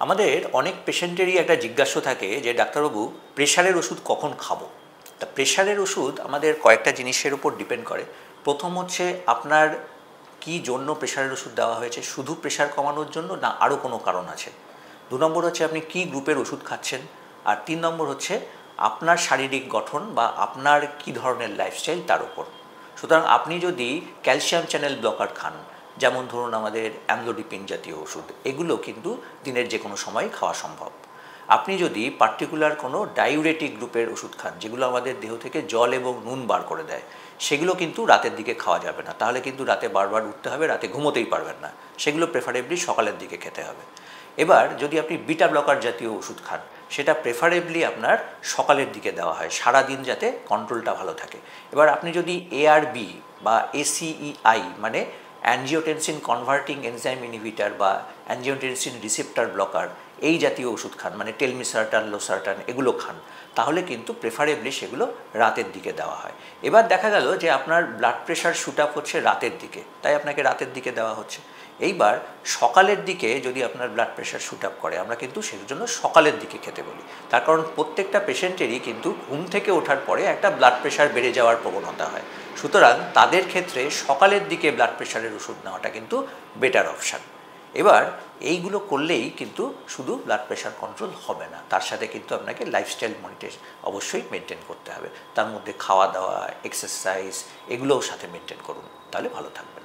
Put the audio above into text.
আমাদের অনেক পেশেন্টেরই একটা জিজ্ঞাসা থাকে যে ডাক্তারবাবু প্রেশারের ওষুধ কখন খাবো। তা প্রেশারের ওষুধ আমাদের কয়েকটা জিনিসের উপর ডিপেন্ড করে। প্রথম হচ্ছে আপনার কি জন্য প্রেশারের ওষুধ দেওয়া হয়েছে, শুধু প্রেশার কমানোর জন্য না আরও কোনো কারণ আছে। 2 নম্বর হচ্ছে আপনি কি গ্রুপের ওষুধ খাচ্ছেন। আর 3 নম্বর হচ্ছে আপনার শারীরিক গঠন বা আপনার কি ধরনের লাইফস্টাইল তার উপর। সুতরাং আপনি যদি ক্যালসিয়াম চ্যানেল ব্লকার খান, যেমন ধরুন আমাদের অ্যামলোডিপিন জাতীয় ওষুধ, এগুলো কিন্তু দিনের যে কোনো সময় খাওয়া সম্ভব। আপনি যদি পার্টিকুলার কোনো ডাইউরেটিক গ্রুপের ওষুধ খান, যেগুলো আমাদের দেহ থেকে জল এবং নুন বার করে দেয়, সেগুলো কিন্তু রাতের দিকে খাওয়া যাবে না। তাহলে কিন্তু রাতে বারবার উঠতে হবে, রাতে ঘুমোতেই পারবেন না। সেগুলো প্রেফারেবলি সকালের দিকে খেতে হবে। এবার যদি আপনি বিটা ব্লকার জাতীয় ওষুধ খান, সেটা প্রেফারেবলি আপনার সকালের দিকে দেওয়া হয়, সারাদিন যাতে কন্ট্রোলটা ভালো থাকে। এবার আপনি যদি এআরবি বা এসিইআই মানে অ্যাঞ্জিওটেনসিন কনভার্টিং এনজাইম ইনহিবিটার বা অ্যাঞ্জিওটেনসিন রিসেপ্টর ব্লকার এই জাতীয় ওষুধ খান, মানে টেলমিসার্টান, লোসার্টান এগুলো খান, তাহলে কিন্তু প্রেফারেবলি সেগুলো রাতের দিকে দেওয়া হয়। এবার দেখা গেল যে আপনার ব্লাড প্রেশার শুট আপ হচ্ছে রাতের দিকে, তাই আপনাকে রাতের দিকে দেওয়া হচ্ছে। এইবার সকালের দিকে যদি আপনার ব্লাড প্রেশার শুট আপ করে, আমরা কিন্তু সেই জন্য সকালের দিকে খেতে বলি। তার কারণ প্রত্যেকটা পেশেন্টেরই কিন্তু ঘুম থেকে ওঠার পরে একটা ব্লাড প্রেশার বেড়ে যাওয়ার প্রবণতা হয়। সুতরাং তাদের ক্ষেত্রে সকালের দিকে ব্লাড প্রেশারের ওষুধ নেওয়াটা কিন্তু বেটার অপশান। এবার এইগুলো করলেই কিন্তু শুধু ব্লাড প্রেশার কন্ট্রোল হবে না, তার সাথে কিন্তু আপনাকে লাইফস্টাইল মনিটর অবশ্যই মেনটেন করতে হবে। তার মধ্যে খাওয়া দাওয়া, এক্সারসাইজ এগুলোও সাথে মেনটেন করুন, তাহলে ভালো থাকবেন।